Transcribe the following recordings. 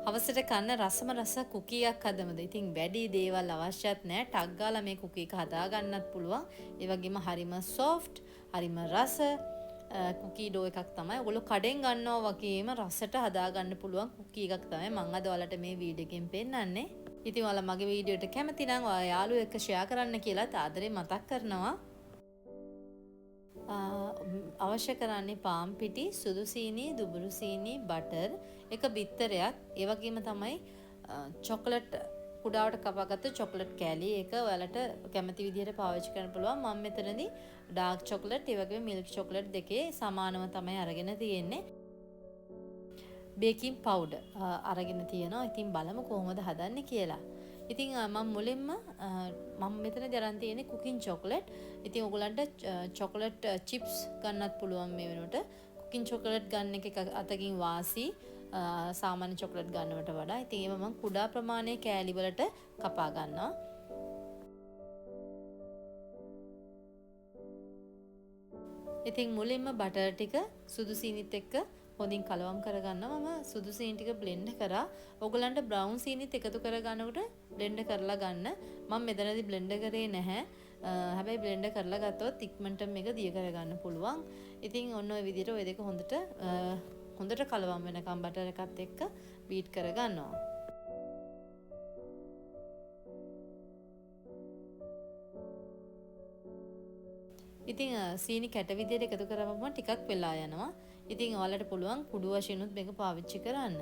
හවසට කන්න රසම රස කුකී එකක් හදමුද. ඉතින් වැඩි දේවල් අවශ්‍යත් නැහැ. ටක් ගාලා මේ කුකී එක හදා ගන්නත් පුළුවන්. ඒ වගේම හරිම සොෆ්ට්, හරිම රස කුකී ඩෝ එකක් තමයි. ඔයගොල්ලෝ කඩෙන් ගන්නවා වගේම රසට හදා ගන්න පුළුවන් කුකී එකක් තමයි මම අද ඔයාලට මේ වීඩියෝ එකෙන් පෙන්නන්නේ. ඉතින් ඔයාලා මගේ වීඩියෝ එකට කැමති නම් ඔයා යාළුවෝ එක්ක ෂෙයා කරන්න කියලා ආදරේ මතක් කරනවා. අවශ්‍ය කරන්නේ පාම් පිටි, සුදු සීනි, දුබුරු සීනි, බටර්, එක බිත්තරයක්, ඒ වගේම තමයි චොකලට් කුඩාවට කපාගත්ත චොකලට් කෑලි. ඒක ඔයාලට කැමති විදිහට පාවිච්චි කරන්න පුළුවන්. මම මෙතනදී ඩාර්ක් චොකලට්, ඒ වගේම මිල්ක් චොකලට් දෙකේ සමානව තමයි අරගෙන තියෙන්නේ. බේකින් පවුඩර් අරගෙන තියෙනවා. ඉතින් බලමු කොහොමද හදන්නේ කියලා. ඉතින් මම මුලින්ම මම මෙතන දරන් තියෙන්නේ කුකින් චොකලට්. ඉතින් ඔයගලන්ට චොකලට් චිප්ස් ගන්නත් පුළුවන් මේ වෙනකොට. කුකින් චොකලට් ගන්න එක අතකින් වාසි සාමාන්‍ය චොකලට් ගන්නවට වඩා. ඉතින් ඒව මම කුඩා ප්‍රමාණයේ කෑලි වලට කපා ගන්නවා. ඉතින් මුලින්ම බටර් ටික සුදු සීනිත් එක්ක හොඳින් කලවම් කරගන්නවා. මම සුදු සීනි ටික බ්ලෙන්ඩ් කරා. ඔයගලන්ට බ්‍රවුන් සීනිත් එකතු කරගන්නකොට බ්ලෙන්ඩ් කරලා ගන්න. මම මෙතනදී බ්ලෙන්ඩ් කරේ නැහැ. හැබැයි බ්ලෙන්ඩ් කරලා ගත්තොත් ඉක්මනට මේක දිය කරගන්න පුළුවන්. ඉතින් ඔන්න ඔය විදිහට ඔය දෙක හොඳට කලවම් වෙනකම් බටර් එකත් එක්ක බීට් කරගන්නවා. ඉතින් සීනි කැට විදියට එකතු කරවම ටිකක් වෙලා යනවා. ඉතින් ඔයාලට පුළුවන් කුඩු වශයෙන්ුත් මේක පාවිච්චි කරන්න.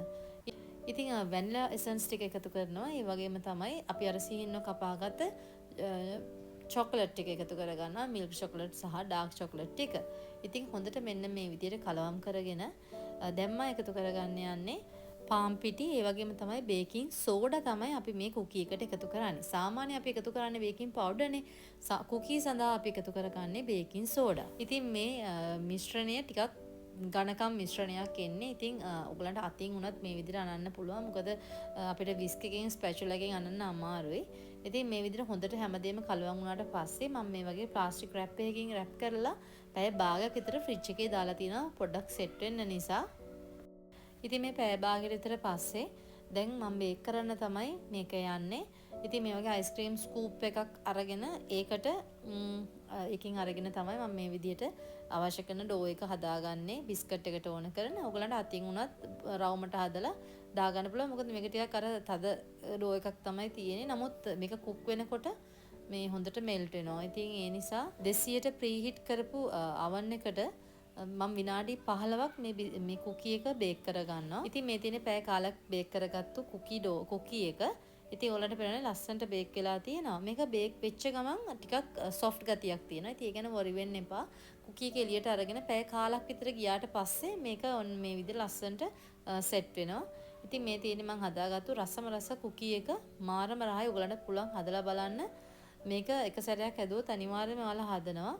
ඉතින් වැනිලා එසන්ස් ටික එකතු කරනවා. ඒ වගේම තමයි අපි අර සීනිව කපාගත්ත චොකලට් ටික එකතු කරගන්නවා. මිල්ක් චොකලට් සහ ඩාර්ක් චොකලට් ටික. ඉතින් හොඳට මෙන්න මේ විදියට කලවම් කරගෙන දැම්ම එකතු කරගන්න යන්නේ පාම් පිටි, ඒ වගේම තමයි බේකින් සෝඩා තමයි අපි මේ කුකී එකට එකතු කරන්නේ. සාමාන්‍ය අපි එකතු කරන්නේ බේකින් පවුඩර්නේ. කුකී සඳහා අපි එකතු කරගන්නේ බේකින් සෝඩා. ඉතින් මේ මිශ්‍රණය ටිකක් ඝනකම් මිශ්‍රණයක් එන්නේ. ඉතින් ඔයගලන්ට අතින් උනත් මේ විදිහට අනන්න පුළුවන්. මොකද අපිට විස්ක් එකෙන් ස්පැචුලා එකෙන් අනන්න අමාරුයි. ඉතින් මේ විදිහට හොඳට හැමදේම කලවම් වුණාට පස්සේ මම මේ වගේ ප්ලාස්ටික් රැප් එකකින් රැප් කරලා පැය භාගයක් විතර ෆ්‍රිජ් එකේ දාලා තිනවා පොඩ්ඩක් සෙට් වෙන්න නිසා. ඉතින් මේ පැය භාගයට විතර පස්සේ දැන් මම බේක් කරන්න තමයි මේක යන්නේ. ඉතින් මේ වගේ අයිස්ක්‍රීම් ස්කූප් එකක් අරගෙන ඒකට එකකින් අරගෙන තමයි මම මේ විදිහට අවශ්‍ය කරන ඩෝ එක හදාගන්නේ. බිස්කට් එකට ඕන කරන. ඔයගලන්ට අතින් උනත් රවුමට හදලා දාගන්න පුළුවන්. මොකද මේක ටිකක් අර තද ඩෝ එකක් තමයි තියෙන්නේ. නමුත් මේක කුක් වෙනකොට මේ හොඳට මෙල්ට් වෙනවා. ඉතින් ඒ නිසා 200ට ප්‍රීහීට් කරපු oven එකට මම විනාඩි 15ක් මේ කුකී එක බේක් කරගන්නවා. ඉතින් මේ තියෙන පැය කාලක් බේක් කරගත්තු කුකී එක. ඉතින් ඔයාලට පේන්නේ ලස්සනට බේක් වෙලා තියෙනවා. මේක බේක් වෙච්ච ගමන් ටිකක් සොෆ්ට් ගතියක් තියෙනවා. ඉතින් ඒ ගැන වොරි වෙන්න එපා. කුකී එක එළියට අරගෙන පැය කාලක් විතර ගියාට පස්සේ මේක මේ විදිහට ලස්සනට සෙට් වෙනවා. ඉතින් මේ තියෙන්නේ මම හදාගත්තු රසම රස කුකී එක. මාරම රහයි. ඔයාලට පුළුවන් හදලා බලන්න. මේක එක සැරයක් හැදුවොත් අනිවාර්යයෙන්ම ඔයාලා හදනවා.